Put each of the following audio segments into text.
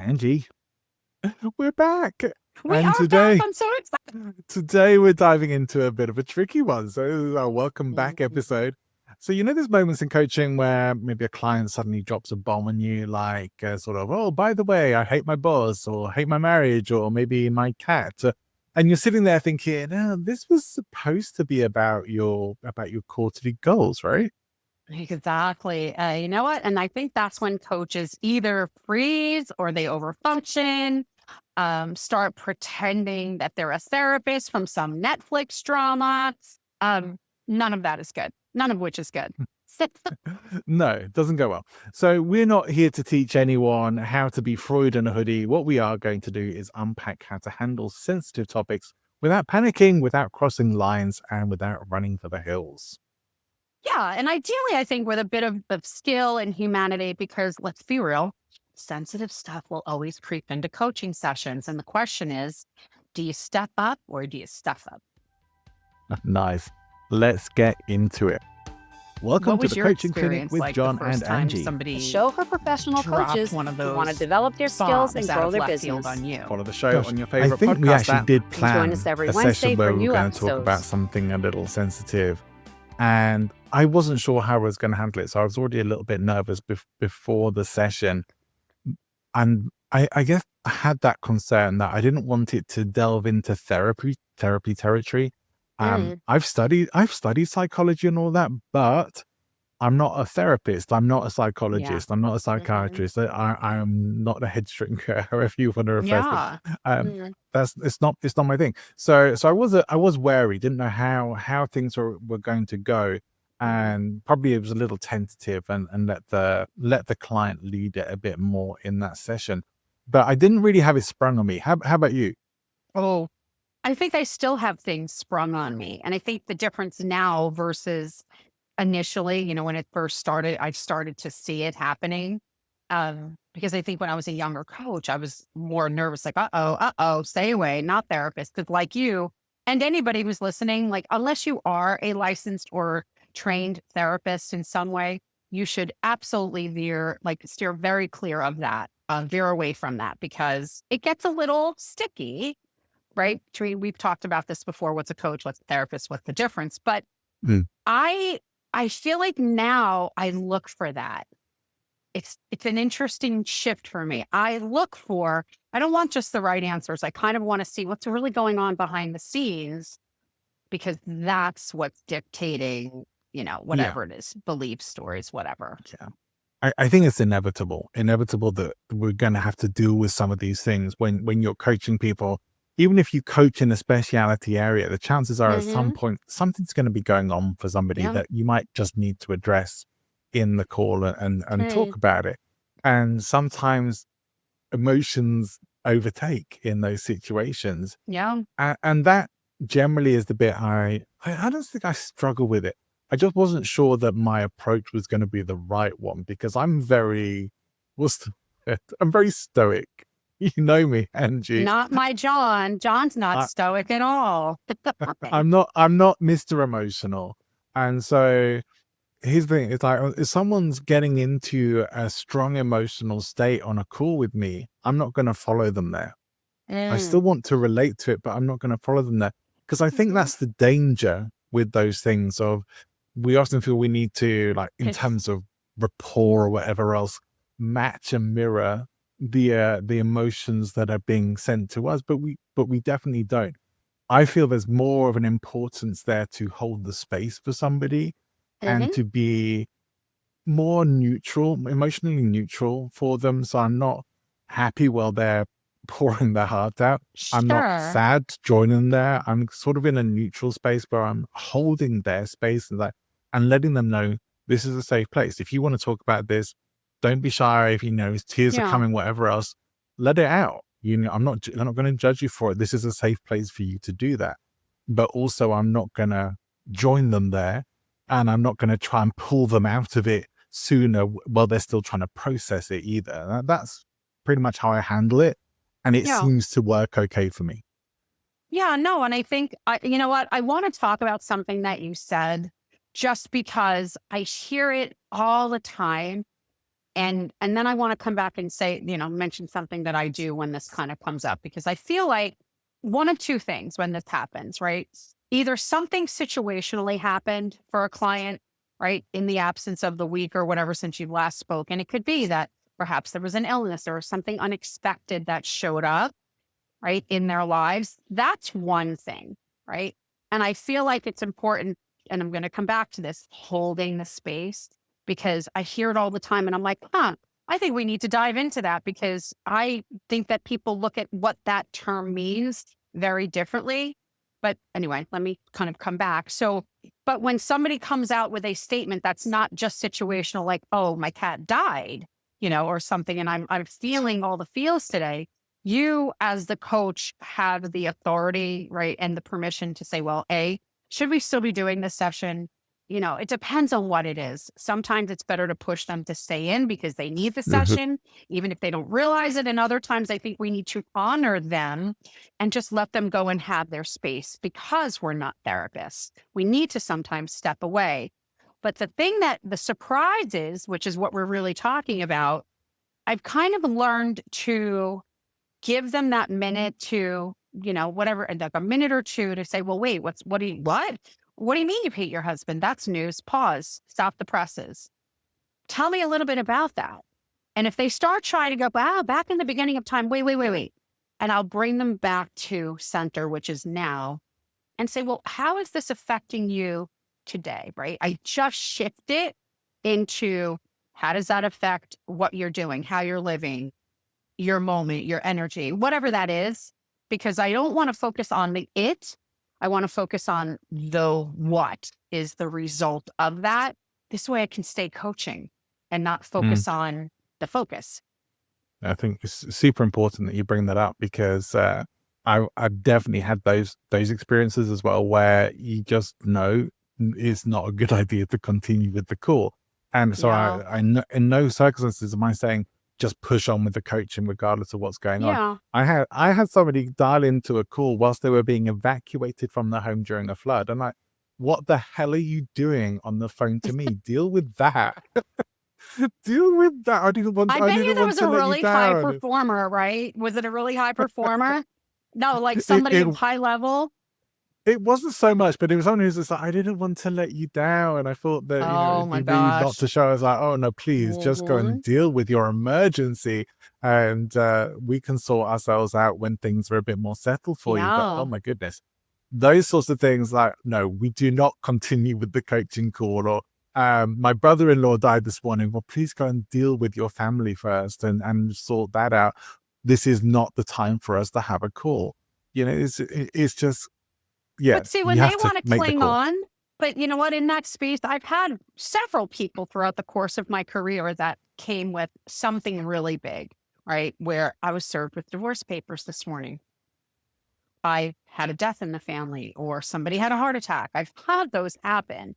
Angie, we're back. We And are back. today, I'm so excited. today we're diving into a bit of a tricky one. So this is our welcome back Mhm. episode. So there's moments in coaching where maybe a client suddenly drops a bomb on you, like sort of, oh, by the way, I hate my boss, or hate my marriage, or maybe my cat. And you're sitting there thinking, oh, this was supposed to be about your quarterly goals, right? Exactly. You know what? And I think that's when coaches either freeze or they overfunction, start pretending that they're a therapist from some Netflix drama. Um, None of that is good. None of which is good. No, it doesn't go well. So we're not here to teach anyone how to be Freud in a hoodie. What we are going to do is unpack how to handle sensitive topics without panicking, without crossing lines, and without running for the hills. Yeah. And ideally, I think with a bit of skill and humanity, because let's be real, sensitive stuff will always creep into coaching sessions. And the question is, do you step up or do you stuff up? Nice. Let's get into it. Welcome What to was the your Coaching Clinic experience with like the John and first time Angie. A somebody show for professional dropped coaches one of who want to those develop their skills and bombs out grow of their left field business. on you? Follow the show Gosh, on your I favorite think we podcast actually app. did And plan join us every a Wednesday session for where we were new going to talk about episodes. something a little sensitive. And I wasn't sure how I was going to handle it. So I was already a little bit nervous before the session. And I guess I had that concern that I didn't want it to delve into therapy territory. Mm, I've studied psychology and all that, but I'm not a therapist. I'm not a yeah. psychologist. I'm not a Mhm. psychiatrist. I'm not a head shrinker, however you want to refer to it. Yeah. Um, Mm. it's not my thing. So I was wary, didn't know how things were going to go, Mhm. and probably it was a little tentative, and let the client lead it a bit more in that session. But I didn't really have it sprung on me. How about you? Oh, I think I still have things sprung on me. And I think the difference now versus initially, when it first started, I started to see it happening. Because I think when I was a younger coach, I was more nervous, like, stay away, not therapist. Because, like you and anybody who's listening, like, unless you are a licensed or trained therapist in some way, you should absolutely steer very clear of that, veer away from that because it gets a little sticky, right? We've talked about this before. What's a coach? What's a therapist? What's the difference? But Mm, I I feel like now I look for that. It's an interesting shift for me. I don't want just the right answers. I kind of want to see what's really going on behind the scenes because that's what's dictating, yeah, whatever it is, beliefs, stories, whatever. yeah. I think it's inevitable that we're going to have to deal with some of these things when you're coaching people. Even if you coach in a specialty area, the chances are at some Mhm. point something's going to be going on for somebody Yeah. that you might just need to address in the call and talk Mm. about it. And sometimes emotions overtake in those situations, Yeah. and that generally is the bit I don't think I struggle with it. I just wasn't sure that my approach was gonna be the right one because I'm very what's the word? I'm very stoic. You know me, Angie. Not my John. John's not I stoic at all. I'm not Mr. Emotional. And so here's the thing, it's like if someone's getting into a strong emotional state on a call with me, I'm not gonna follow them there. I Mm. still want to relate to it, but I'm not going to follow them there because I think Mhm. that's the danger with those things of we often feel we need to, like, in terms of rapport or whatever else, match and mirror the emotions that are being sent to us, but we definitely don't. I feel there's more of an importance there to hold the space for somebody and Mhm. to be more neutral, emotionally neutral for them. So I'm not happy while they're pouring their heart out. I'm not Sure. sad joining there. I'm sort of in a neutral space where I'm holding their space and letting them know this is a safe place. If you want to talk about this, don't be shy. If tears are Yeah. coming, whatever else, let it out. I'm not going to judge you for it. This is a safe place for you to do that. But also, I'm not going to join them there, and I'm not going to try and pull them out of it sooner while they're still trying to process it either. That's pretty much how I handle it. And it Yeah. seems to work okay for me. Yeah, no, and I think you know what? I want to talk about something that you said just because I hear it all the time And then I want to come back and say, mention something that I do when this kind of comes up, because I feel like one of two things when this happens, right? Either something situationally happened for a client, right, in the absence of the week or whatever since you last spoke. And it could be that perhaps there was an illness or something unexpected that showed up, right, in their lives. That's one thing, right? And I feel like it's important, and I'm going to come back to this, holding the space, because I hear it all the time and I'm like, I think we need to dive into that, because I think that people look at what that term means very differently. But anyway, let me kind of come back. So, but when somebody comes out with a statement that's not just situational, like, oh, my cat died, or something, and I'm feeling all the feels today, you as the coach have the authority, right, and the permission to say, well, should we still be doing this session? It depends on what it is. Sometimes it's better to push them to stay in because they need the session, even if they don't realize it. And other times I think we need to honor them and just let them go and have their space, because we're not therapists. We need to sometimes step away. But the thing that the surprise is, which is what we're really talking about, I've kind of learned to give them that minute to, whatever, like a minute or two to say, well, wait, what do you mean you hate your husband? That's news. Pause. Stop the presses. Tell me a little bit about that. And if they start trying to go, wow, back in the beginning of time, wait. And I'll bring them back to center, which is now, and say, well, how is this affecting you today, right? I just shift it into how does that affect what you're doing, how you're living, your moment, your energy, whatever that is, because I don't want to focus on the it. I want to focus on the what is the result of that. This way I can stay coaching and not focus on the focus. I think it's super important that you bring that up, because I've definitely had those experiences as well, where you just know it's not a good idea to continue with the call. And so I know, in no circumstances am I saying just push on with the coaching regardless of what's going on. I had somebody dial into a call whilst they were being evacuated from their home during a flood. I'm like, what the hell are you doing on the phone to me? Deal with that. Deal with that. I bet you that was a really high performer, right? Was it a really high performer? No, like somebody of high level. It wasn't so much, but it was someone who's just like, I didn't want to let you down. And I thought that, it'd be rude not to show. I was like, oh no, please just go and deal with your emergency. And we can sort ourselves out when things are a bit more settled for you. But oh my goodness, those sorts of things, like, no, we do not continue with the coaching call. Or my brother-in-law died this morning. Well, please go and deal with your family first and sort that out. This is not the time for us to have a call. It's just, yeah. But see, when they want to cling on, but you know what, in that space, I've had several people throughout the course of my career that came with something really big, right? Where I was served with divorce papers this morning. I had a death in the family, or somebody had a heart attack. I've had those happen.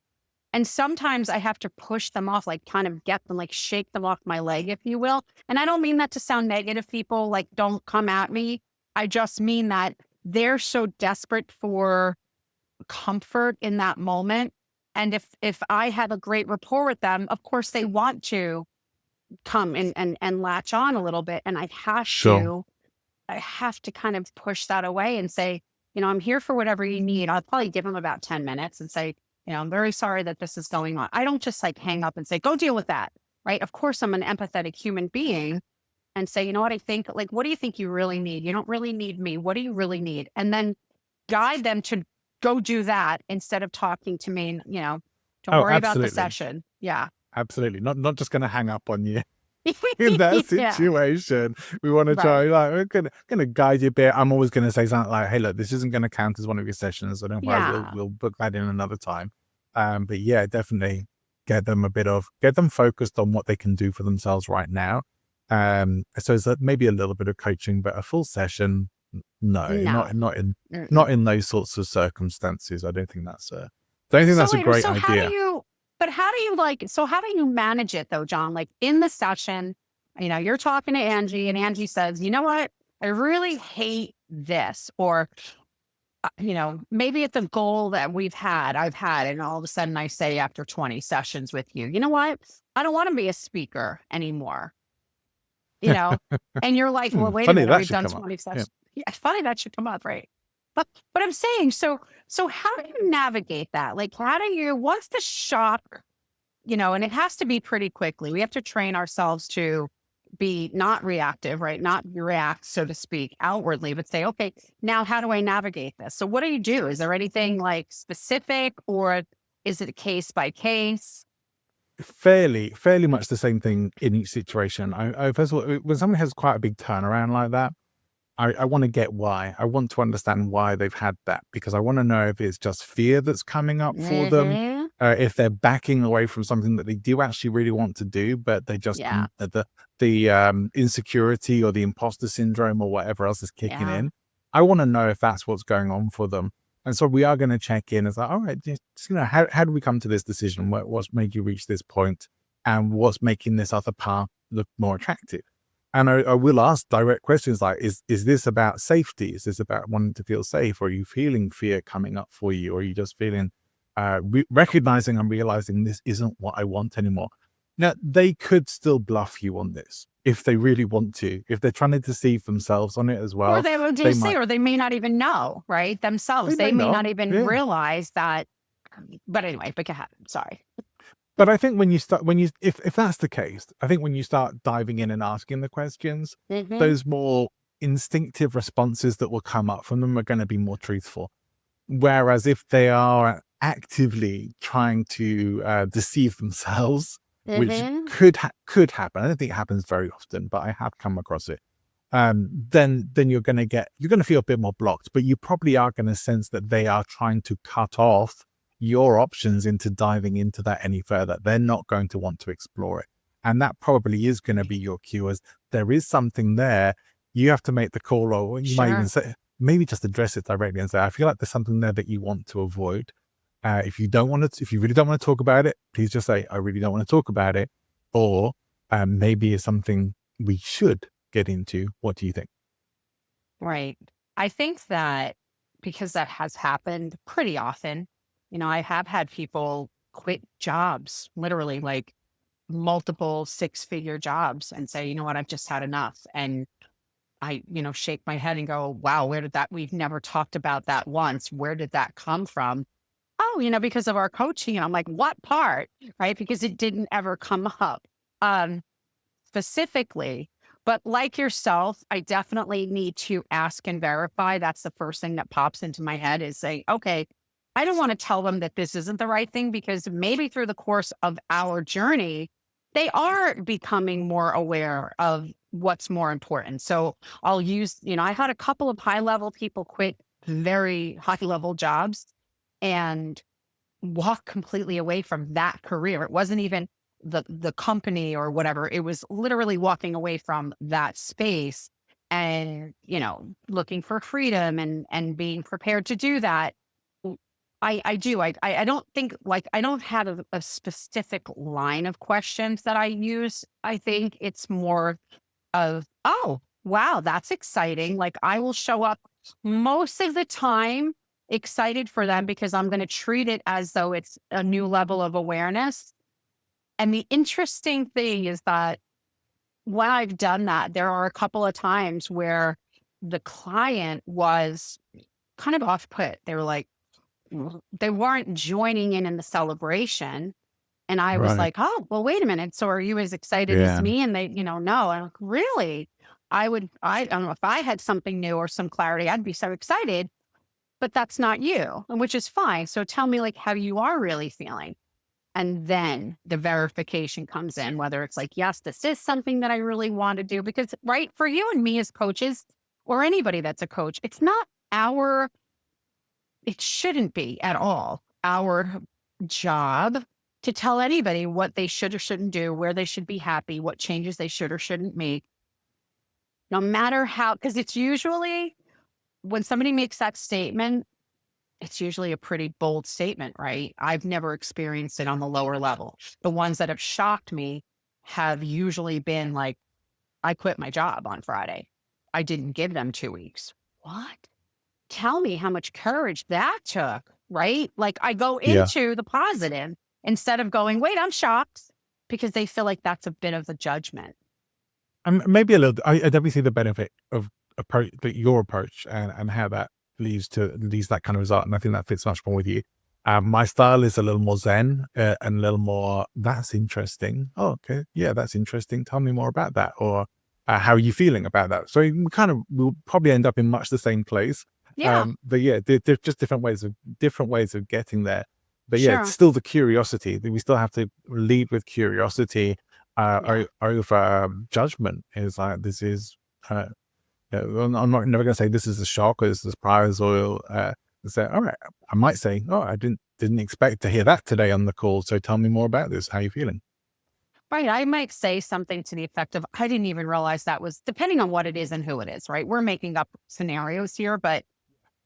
And sometimes I have to push them off, like kind of get them, like shake them off my leg, if you will. And I don't mean that to sound negative, people, like don't come at me. I just mean that they're so desperate for comfort in that moment. And if I have a great rapport with them, of course they want to come and latch on a little bit. And I have to kind of push that away and say, I'm here for whatever you need. I'll probably give them about 10 minutes and say, I'm very sorry that this is going on. I don't just like hang up and say, go deal with that. Right. Of course, I'm an empathetic human being, and say, you know what I think, like, what do you think you really need? You don't really need me. What do you really need? And then guide them to go do that instead of talking to me. Don't worry about the session. Yeah. Absolutely. Not just going to hang up on you in that situation. We want to try, like, we're going to guide you a bit. I'm always going to say something like, hey, look, this isn't going to count as one of your sessions, so don't worry, we'll book that in another time. But yeah, definitely get them focused on what they can do for themselves right now. So is that maybe a little bit of coaching, but a full session, not in those sorts of circumstances. I don't think that's a great idea. How do you manage it though, John? Like in the session, you're talking to Angie and Angie says, you know what? I really hate this, or maybe it's a goal that I've had, and all of a sudden I say after 20 sessions with you, you know what? I don't want to be a speaker anymore, you know? And you're like, well, wait a Funny minute, that we've should done come up. 20 Yeah. sessions. Yeah, it's funny that should come up, right? But I'm saying, so how do you navigate that? Like, what's the shock, and it has to be pretty quickly. We have to train ourselves to be not reactive, right? Not react, so to speak, outwardly, but say, okay, now how do I navigate this? So what do you do? Is there anything like specific, or is it a case by case? Fairly much the same thing in each situation. I first of all, when someone has quite a big turnaround like that, I want to get why. I want to understand why they've had that, because I want to know if it's just fear that's coming up for them, Hmm. if they're backing away from something that they do actually really want to do, but they just Yeah. the insecurity or the imposter syndrome or whatever else is kicking Yeah. in. I want to know if that's what's going on for them. And so we are going to check in. It's like, all right, just, how do we come to this decision? What's made you reach this point, and what's making this other path look more attractive? And I will ask direct questions like, is this about safety? Is this about wanting to feel safe? Or are you feeling fear coming up for you? Or are you just feeling, recognizing and realizing this isn't what I want anymore? Now, they could still bluff you on this if they really want to. If they're trying to deceive themselves on it as Or well, they will they just say, might, or they may not even know, right? they Themselves. They may may not. not even Yeah. realize that. But anyway, but go ahead. Sorry. But I think when you start, if that's the case, I think when you start diving in and asking the questions, Hmm. those more instinctive responses that will come up from them are going to be more truthful. Whereas if they are actively trying to deceive themselves, which Hmm. could happen, I don't think it happens very often, but I have come across it. Then you're going to feel a bit more blocked, but you probably are going to sense that they are trying to cut off your options into diving into that any further. They're not going to want to explore it. And that probably is going to be your cue, as there is something there. You have to make the call, or you might even Sure. say, maybe just address it directly and say, I feel like there's something there that you want to avoid. If you really don't want to talk about it, please just say, I really don't want to talk about it. Or maybe it's something we should get into. What do you think? Right. I think that because that has happened pretty often, I have had people quit jobs, literally like multiple six-figure jobs, and say, you know what, I've just had enough. And I, shake my head and go, wow, we've never talked about that once. Where did that come from? Oh, because of our coaching. And I'm like, what part? Right. Because it didn't ever come up. Um, Specifically. But like yourself, I definitely need to ask and verify. That's the first thing that pops into my head, is saying, okay, I don't want to tell them that this isn't the right thing, because maybe through the course of our journey, they are becoming more aware of what's more important. So I'll use, I had a couple of high level people quit very high level jobs and walk completely away from that career. It wasn't even the company or whatever. It was literally walking away from that space and, looking for freedom and being prepared to do that. I do. I don't think, like, I don't have a specific line of questions that I use. I think it's more of, oh, wow, that's exciting. Like, I will show up most of the time excited for them, because I'm going to treat it as though it's a new level of awareness. And the interesting thing is that when I've done that, there are a couple of times where the client was kind of off put. They were like, they weren't joining in the celebration. And I was Right. like, oh, well, wait a minute. So are you as excited as Yeah. me? And they, no. I'm like, really? I don't know, if I had something new or some clarity, I'd be so excited, but that's not you, and which is fine. So tell me, like, how you are really feeling. And then the verification comes in, whether it's like, yes, this is something that I really want to do. Because, right, for you and me as coaches, or anybody that's a coach, it shouldn't be at all our job to tell anybody what they should or shouldn't do, where they should be happy, what changes they should or shouldn't make, no matter how, because it's usually, when somebody makes that statement, it's usually a pretty bold statement, right? I've never experienced it on the lower level. The ones that have shocked me have usually been like, I quit my job on Friday. I didn't give them 2 weeks. What? tell me how much courage that took, right? Like I go Yeah. into the positive instead of going, wait, I'm shocked, because they feel like that's a bit of a judgment. Maybe a little. I definitely see the benefit of approach, that your approach, and how that leads that kind of result. And I think that fits much more with you. My style is a little more zen, and a little more. That's interesting. Oh, okay, yeah, that's interesting. Tell me more about that, or how are you feeling about that? So we'll probably end up in much the same place. Yeah, But yeah, they're just different ways of getting there. But yeah, it's sure. still the curiosity. That we still have to lead with curiosity Yeah. over judgment. Is like, this is yeah, I'm not never going to say this is a shock or this is a surprise, or say, all right, I might say, oh, I didn't expect to hear that today on the call, so tell me more about this. How are you feeling? Right. I might say something to the effect of, I didn't even realize that was, depending on what it is and who it is, right? We're making up scenarios here, but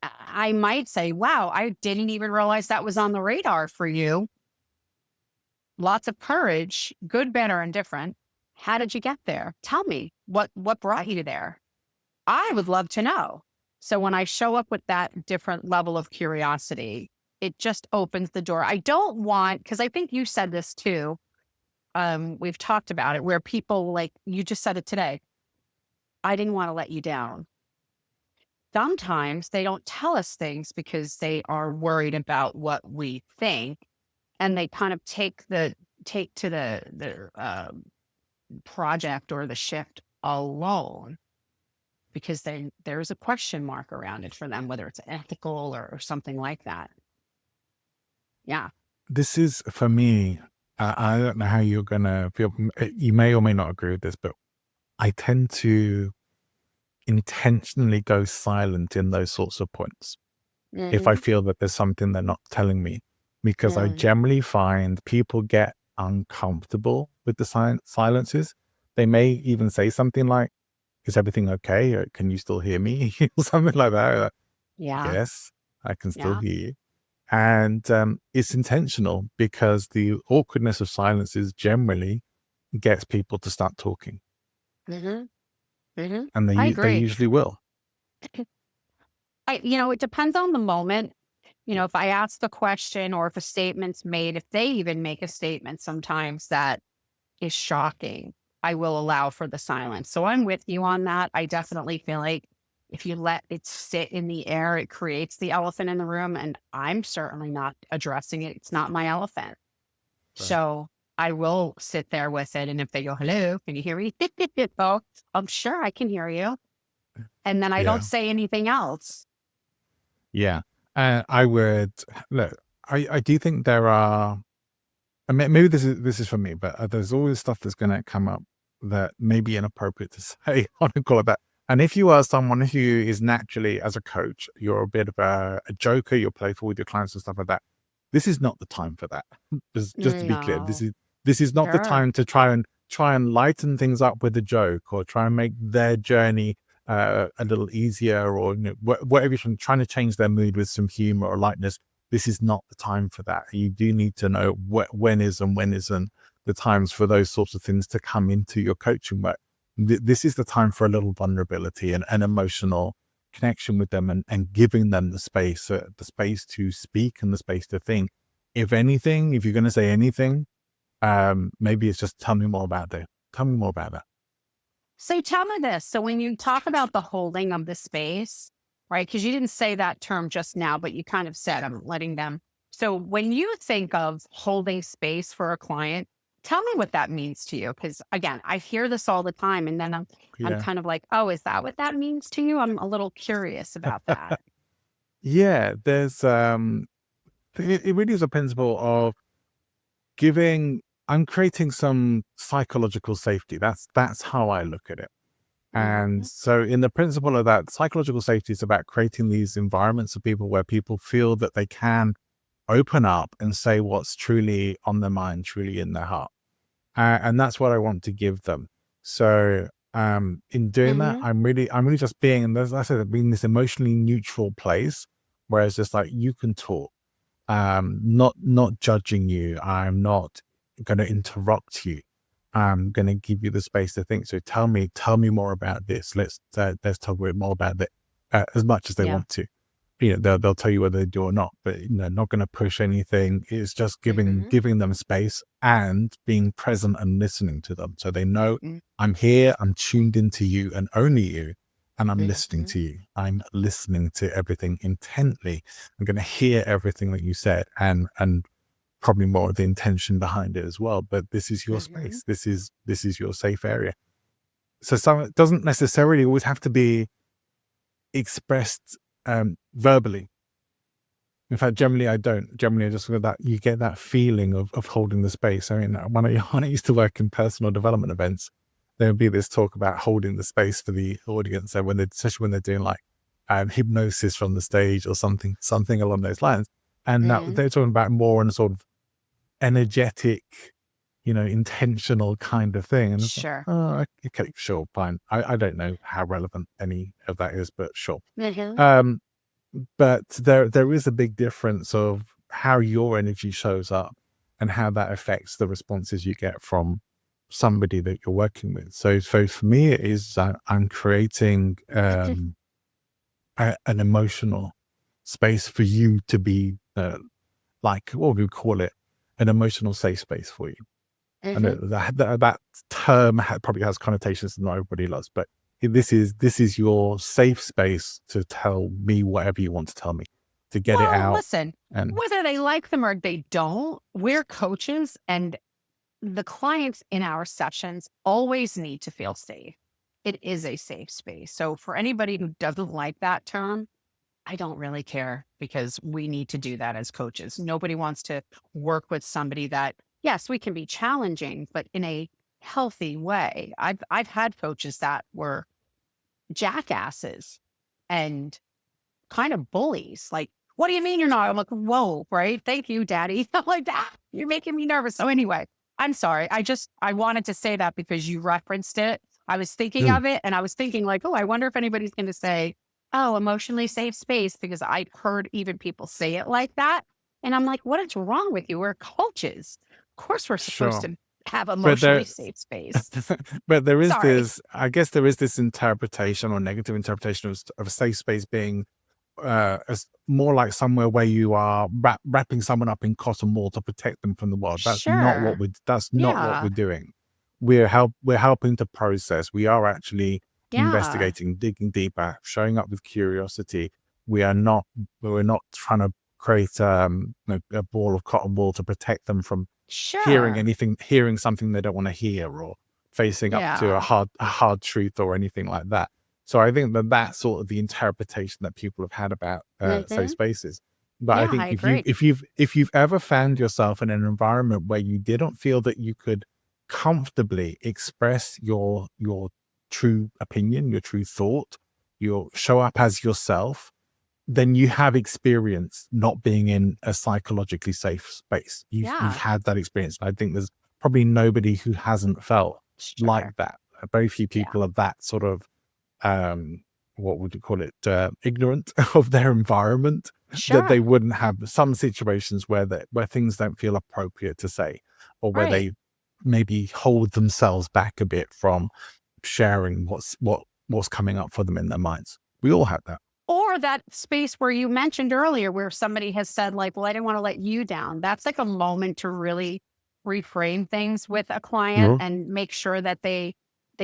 I might say, wow, I didn't even realize that was on the radar for you. Lots of courage, good, bad, or indifferent. How did you get there? Tell me what brought you there. I would love to know. So when I show up with that different level of curiosity, it just opens the door. I don't want, because I think you said this too. We've talked about it, where people, like you just said it today, I didn't want to let you down. Sometimes they don't tell us things because they are worried about what we think, and they kind of take to the project or the shift alone, because there's a question mark around it for them, whether it's ethical or something like that. Yeah. This is for me. I don't know how you're gonna feel. You may or may not agree with this, but I tend to intentionally go silent in those sorts of points if I Hmm. feel that there's something they're not telling me, because I Mm, generally find people get uncomfortable with the silences. They may even say something like, "Is everything okay? Or can you still hear me?" or something like that. Like, yeah. yes, I can still Yeah. hear you. And it's intentional, because the awkwardness of silences generally gets people to start talking, Hmm. Hmm. and I they agree. usually will. It depends on the moment. If I ask the question or if a statement's made, if they even make a statement sometimes that is shocking, I will allow for the silence. So I'm with you on that. I definitely feel like if you let it sit in the air, it creates the elephant in the room. And I'm certainly not addressing it. It's not my elephant. Right. So I will sit there with it. And if they go, hello, can you hear me? Oh, I'm sure I can hear you. And then I don't Yeah. say anything else. Yeah. I would look. I do think there are. I mean, maybe this is for me, but there's always stuff that's going to come up that may be inappropriate to say on a call like that. And if you are someone who is naturally, as a coach, you're a bit of a joker, you're playful with your clients and stuff like that. This is not the time for that. Just to be clear, this No, is this is not the sure. time to try and lighten things up with a joke, or try and make their journey a little easier, or whatever you're trying to change their mood with some humor or lightness. This is not the time for that. You do need to know when is and when isn't the times for those sorts of things to come into your coaching work. This is the time for a little vulnerability and an emotional connection with them, and giving them the space to speak and the space to think. If anything, if you're going to say anything, maybe it's just, tell me more about that. Tell me more about that. So tell me this. So when you talk about the holding of the space, right? Because you didn't say that term just now, but you kind of said, I'm letting them. So when you think of holding space for a client, tell me what that means to you. Because again, I hear this all the time, and then I'm Yeah. kind of like, oh, is that what that means to you? I'm a little curious about that. Yeah. It really is a principle of giving. I'm creating some psychological safety. That's how I look at it. And Mhm. so, in the principle of that, psychological safety is about creating these environments of people where people feel that they can open up and say what's truly on their mind, truly in their heart. And that's what I want to give them. So, in doing that, Mhm. I'm really just being, and as I said, being this emotionally neutral place, where it's just like, you can talk, not judging you. I'm not going to interrupt you. I'm going to give you the space to think. So tell me more about this. Let's talk a bit more about that, as much as they Yeah. want to. they'll tell you whether they do or not, but not going to push anything. It's just Mhm. giving them space and being present and listening to them, so they know Mm, I'm here, I'm tuned into you and only you, and I'm listening mhm. to you. I'm listening to everything intently. I'm going to hear everything that you said, and probably more of the intention behind it as well. But this is your Mhm. space. This is your safe area. So it doesn't necessarily always have to be expressed verbally. In fact, generally I don't. Generally, I just feel that you get that feeling of holding the space. I mean, when I used to work in personal development events, there would be this talk about holding the space for the audience. And especially when they're doing like hypnosis from the stage or something along those lines. And that Mhm. they're talking about more on a sort of energetic, intentional kind of thing. And it's like, Sure. oh, okay, sure, fine. I don't know how relevant any of that is, but sure. Mhm. Um, but there is a big difference of how your energy shows up and how that affects the responses you get from somebody that you're working with. So for me, it is I'm creating an emotional space for you to be like, what do we call it? An emotional safe space for you. I know Mhm. that term probably has connotations that not everybody loves, but this is your safe space to tell me whatever you want to tell me, to get it Well, out. listen, And whether they like them or they don't, we're coaches, and the clients in our sessions always need to feel safe. It is a safe space. So for anybody who doesn't like that term, I don't really care, because we need to do that as coaches. Nobody wants to work with somebody that, yes, we can be challenging, but in a healthy way. I've had coaches that were jackasses and kind of bullies. Like, what do you mean you're not? I'm like, whoa, right? Thank you, daddy. I'm like, you're making me nervous. So anyway, I'm sorry. I wanted to say that because you referenced it. I was thinking mm, of it, and I was thinking like, oh, I wonder if anybody's going to say, oh, emotionally safe space, because I heard even people say it like that. And I'm like, what is wrong with you? We're coaches. Of course we're supposed sure, to have but emotionally there, safe space. but there is Sorry. this. I guess there is this interpretation or negative interpretation of a safe space being as more like somewhere where you are wrapping someone up in cotton wool to protect them from the world. Sure. That's not what Yeah. we're doing. We're helping to process. We are actually Yeah. investigating, digging deeper, showing up with curiosity. We are not we're not trying to create a ball of cotton wool to protect them from Sure. hearing something they don't want to hear, or facing up to Yeah. a hard truth or anything like that. So I think that's sort of the interpretation that people have had about safe Mhm. spaces. But I Yeah, I think agree. if you've ever found yourself in an environment where you didn't feel that you could comfortably express your true opinion, your true thought, your show up as yourself, then you have experienced not being in a psychologically safe space. You've Yeah, had that experience. I think there's probably nobody who hasn't felt like sure. that. Very few Yeah, people are that sort of what would you call it, ignorant of their environment, that sure. they wouldn't have some situations where things don't feel appropriate to say, or where Right. they maybe hold themselves back a bit from sharing what's coming up for them in their minds. We all have that. Or that space where you mentioned earlier where somebody has said, like, well, I didn't want to let you down. That's like a moment to really reframe things with a client Yeah. and make sure that they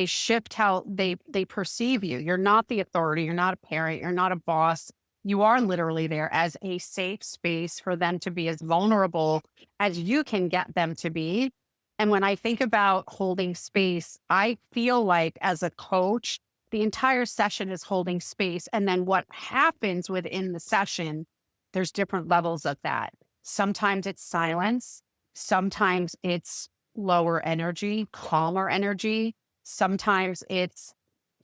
shift how they perceive you. You're not the authority, you're not a parent, you're not a boss. You are literally there as a safe space for them to be as vulnerable as you can get them to be. And when I think about holding space, I feel like as a coach, the entire session is holding space. And then what happens within the session, there's different levels of that. Sometimes it's silence. Sometimes it's lower energy, calmer energy. Sometimes it's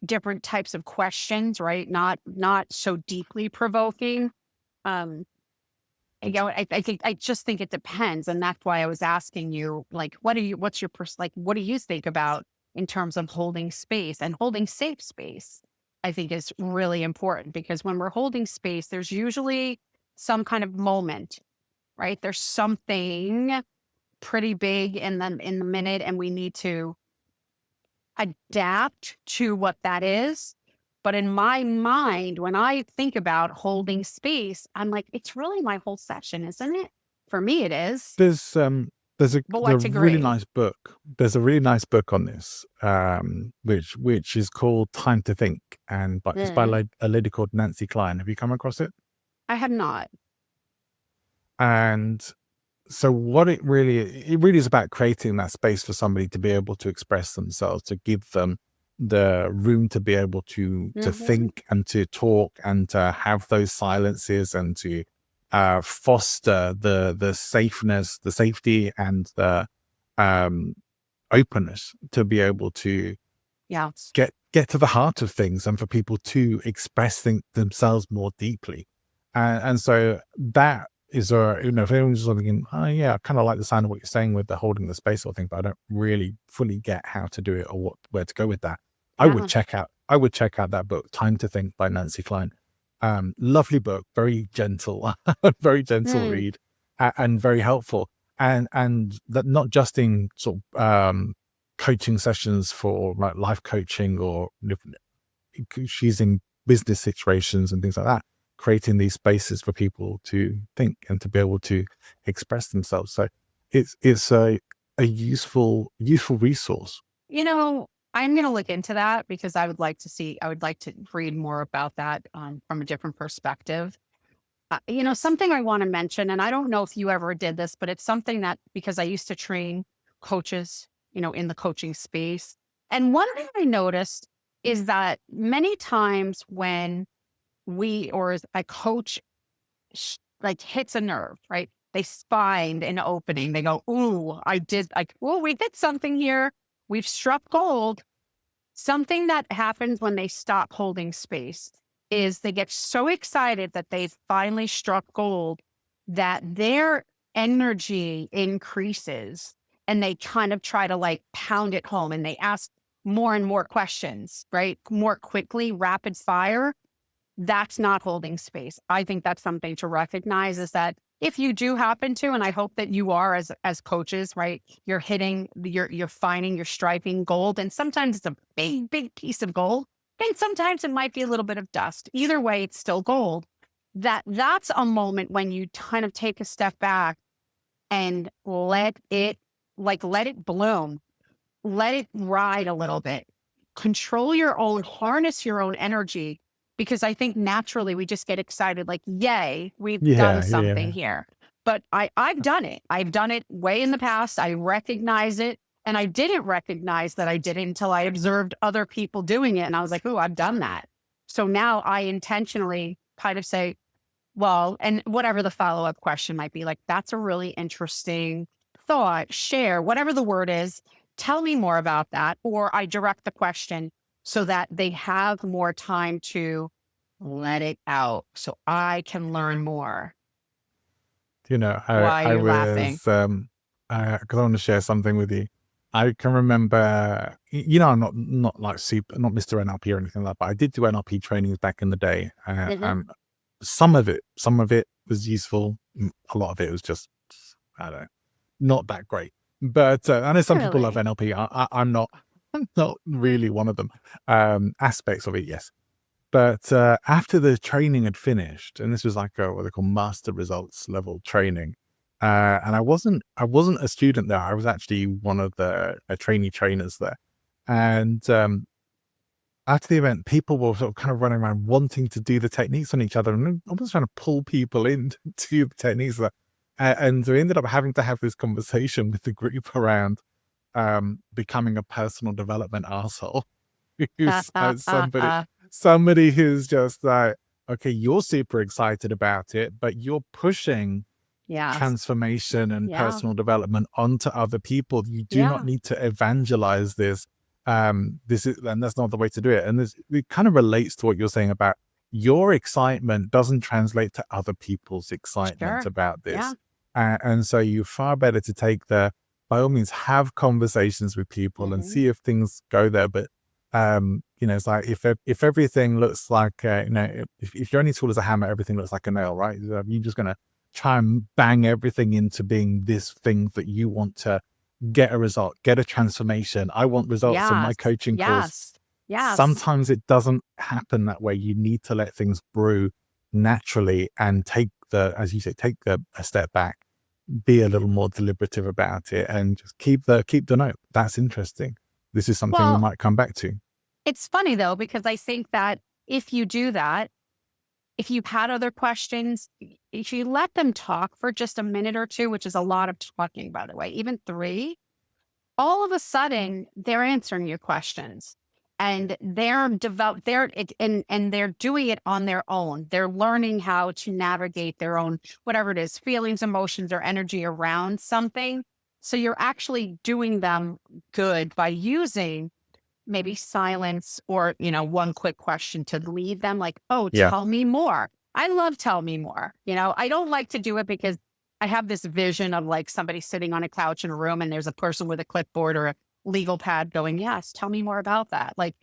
different types of questions, right? Not so deeply provoking. Um, I just think it depends. And that's why I was asking you, like, what do you think about in terms of holding space and holding safe space? I think is really important, because when we're holding space, there's usually some kind of moment, right? There's something pretty big in the minute, and we need to adapt to what that is. But in my mind, when I think about holding space, I'm like, it's really my whole session, isn't it? For me, it is. There's a But the what really degree? nice book. There's a really nice book on this, which is called Time to Think, and it's by Mm. a lady called Nancy Klein. Have you come across it? I have not. And so what it really is about creating that space for somebody to be able to express themselves, to give them the room to be able to Mhm. think and to talk and to have those silences and to foster the safeness, the safety, and the um openness to be able to Yeah. get to the heart of things and for people to express themselves more deeply. And so that is if anyone's just thinking, oh yeah, I kind of like the sound of what you're saying with the holding the space sort of thing, but I don't really fully get how to do it or where to go with that. Yeah. I would check out that book, Time to Think by Nancy Klein. Lovely book, very gentle, very gentle Mm. read, and very helpful. And that not just in sort of coaching sessions for like life coaching, or she's in business situations and things like that, creating these spaces for people to think and to be able to express themselves. So it's a useful resource. I'm going to look into that because I would like to read more about that from a different perspective. Something I want to mention, and I don't know if you ever did this, but it's something that because I used to train coaches, in the coaching space. And one thing I noticed is that many times when or a coach like hits a nerve, right? They find an opening. They go, "Ooh, we did something here. We've struck gold." Something that happens when they stop holding space is they get so excited that they've finally struck gold that their energy increases and they kind of try to like pound it home and they ask more and more questions, right? More quickly, rapid fire. That's not holding space. I think that's something to recognize is that if you do happen to, and I hope that you are as coaches, right? You're finding, you're striking gold. And sometimes it's a big, big piece of gold. And sometimes it might be a little bit of dust. Either way, it's still gold. That's a moment when you kind of take a step back and let it bloom, let it ride a little bit, harness your own energy. Because I think naturally we just get excited, like, yay, we've done Yeah, something yeah, here. But I've done it. I've done it way in the past. I recognize it. And I didn't recognize that I did it until I observed other people doing it. And I was like, oh, I've done that. So now I intentionally kind of say, well, and whatever the follow-up question might be, like, that's a really interesting thought, share, whatever the word is, tell me more about that. Or I direct the question so that they have more time to let it out so I can learn more. Why are I you laughing? was because I want to share something with you. I can remember, I'm not like not Mr. NLP or anything like that, but I did do NLP trainings back in the day. Mhm. Some of it was useful. A lot of it was just, I don't know, not that great. But I know some people love Really? NLP. I'm not, I'm not really one of them. Aspects of it, yes. But after the training had finished, and this was like what they call master results level training, and I wasn't a student there. I was actually one of the trainee trainers there. And after the event, people were sort of kind of running around wanting to do the techniques on each other, and I was trying to pull people in to do the techniques. And we ended up having to have this conversation with the group around becoming a personal development arsehole. Who's somebody who's just like, okay, you're super excited about it, but you're pushing Yes. transformation and Yeah. personal development onto other people. You do not Yeah. need to evangelize this. And that's not the way to do it. And it kind of relates to what you're saying about your excitement doesn't translate to other people's excitement Sure. about Yeah. this. And so you're far better to take by all means, have conversations with people and Mhm. see if things go there. But it's like if everything looks like if your only tool is a hammer, everything looks like a nail, right? You're just gonna try and bang everything into being this thing that you want to get a result, get a transformation. I want results on my Yes. coaching course. Yes. Yes. sometimes it doesn't happen that way. You need to let things brew naturally and take as you say, take a step back, be a little more deliberative about it, and just keep the note. That's interesting. This is something we Well, might come back to. it's funny though, because I think that if you do that, if you've had other questions, if you let them talk for just a minute or two, which is a lot of talking, by the way, even 3, all of a sudden they're answering your questions and and they're doing it on their own. They're learning how to navigate their own, whatever it is, feelings, emotions, or energy around something. So you're actually doing them good by using maybe silence or, one quick question to lead them like, oh, Yeah. tell me more. I love tell me more. I don't like to do it because I have this vision of like somebody sitting on a couch in a room and there's a person with a clipboard or a legal pad going, yes, tell me more about that. Like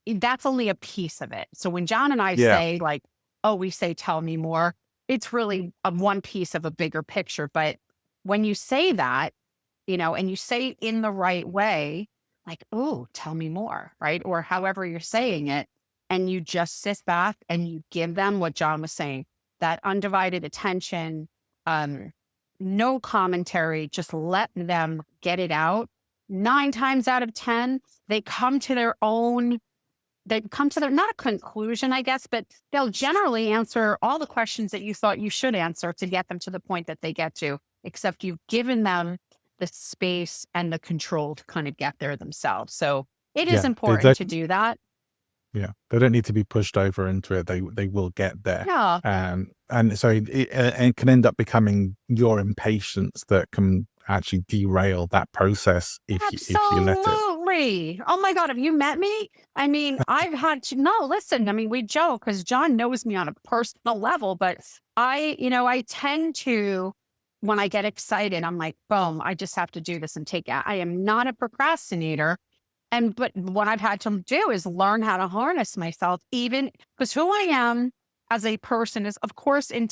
that's only a piece of it. So when John and I Yeah. say like, oh, we say, tell me more, it's really one piece of a bigger picture. But when you say that, and you say it in the right way, like, oh, tell me more, right? Or however you're saying it. And you just sit back and you give them what John was saying, that undivided attention, no commentary, just let them get it out. 9 times out of 10, they come to their not a conclusion, I guess, but they'll generally answer all the questions that you thought you should answer to get them to the point that they get to, except you've given them the space and the control to kind of get there themselves. So it is Yeah. important to do that. Yeah, they don't need to be pushed over into it. They will get there. Yeah. And so it can end up becoming your impatience that can actually derail that process if you let it. Absolutely. Oh my God, have you met me? I mean, I've had to, no, listen, I mean, we joke because John knows me on a personal level, but I tend to, when I get excited, I'm like, boom, I just have to do this and take it. I am not a procrastinator. But what I've had to do is learn how to harness myself, even because who I am as a person is, of course, in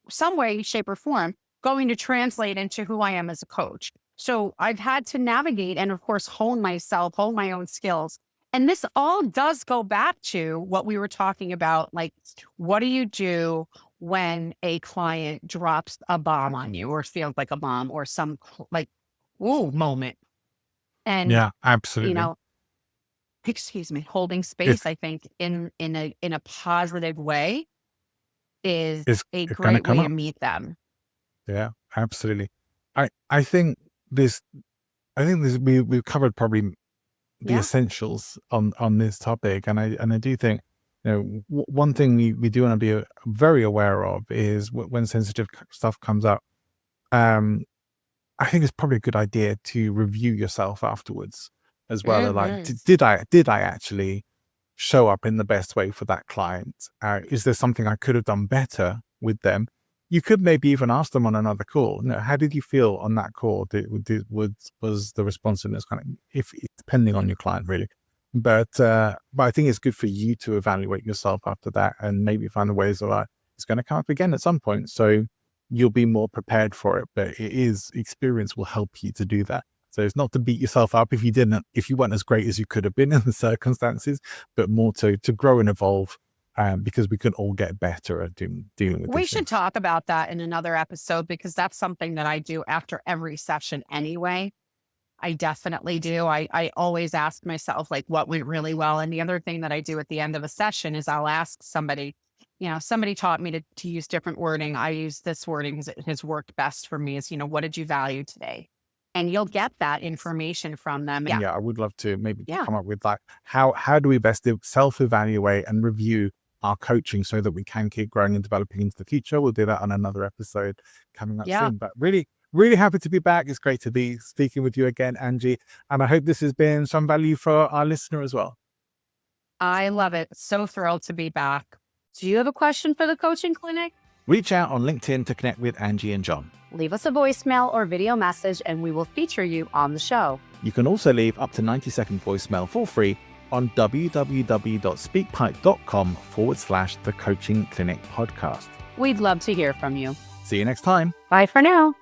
some way, shape, or form, going to translate into who I am as a coach. So I've had to navigate and, of course, hone myself, hone my own skills. And this all does go back to what we were talking about. Like, what do you do when a client drops a bomb on you or feels like a bomb or some like, ooh, moment? And, Yeah, absolutely. Excuse me, holding space, It's I think in a positive way is it's a it's going to great come way to up. meet them. Yeah, absolutely. I think this. I think this. We've covered probably the Yeah. essentials on this topic, and I do think one thing we do want to be very aware of is when sensitive stuff comes up. I think it's probably a good idea to review yourself afterwards as well. Like, did I actually show up in the best way for that client? Is there something I could have done better with them? You could maybe even ask them on another call. How did you feel on that call? Was the responsiveness kind of, if depending on your client really? But I think it's good for you to evaluate yourself after that and maybe find the ways of it's going to come up again at some point. So you'll be more prepared for it, but experience will help you to do that. So it's not to beat yourself up if you weren't as great as you could have been in the circumstances, but more to grow and evolve, because we can all get better at dealing with We these should things. talk about that in another episode because that's something that I do after every session anyway. I definitely do. I always ask myself like what went really well. And the other thing that I do at the end of a session is I'll ask somebody, somebody taught me to use different wording. I use this wording because it has worked best for me is, what did you value today? And you'll get that information from them. Yeah, I would love to maybe Yeah. come up with like how do we best self-evaluate and review our coaching so that we can keep growing and developing into the future. We'll do that on another episode coming up soon. But really, really happy to be back. It's great to be speaking with you again, Angie. And I hope this has been some value for our listener as well. I love it. So thrilled to be back. Do you have a question for the coaching clinic? Reach out on LinkedIn to connect with Angie and John. Leave us a voicemail or video message and we will feature you on the show. You can also leave up to 90-second voicemail for free on www.speakpipe.com/the Coaching Clinic podcast. We'd love to hear from you. See you next time. Bye for now.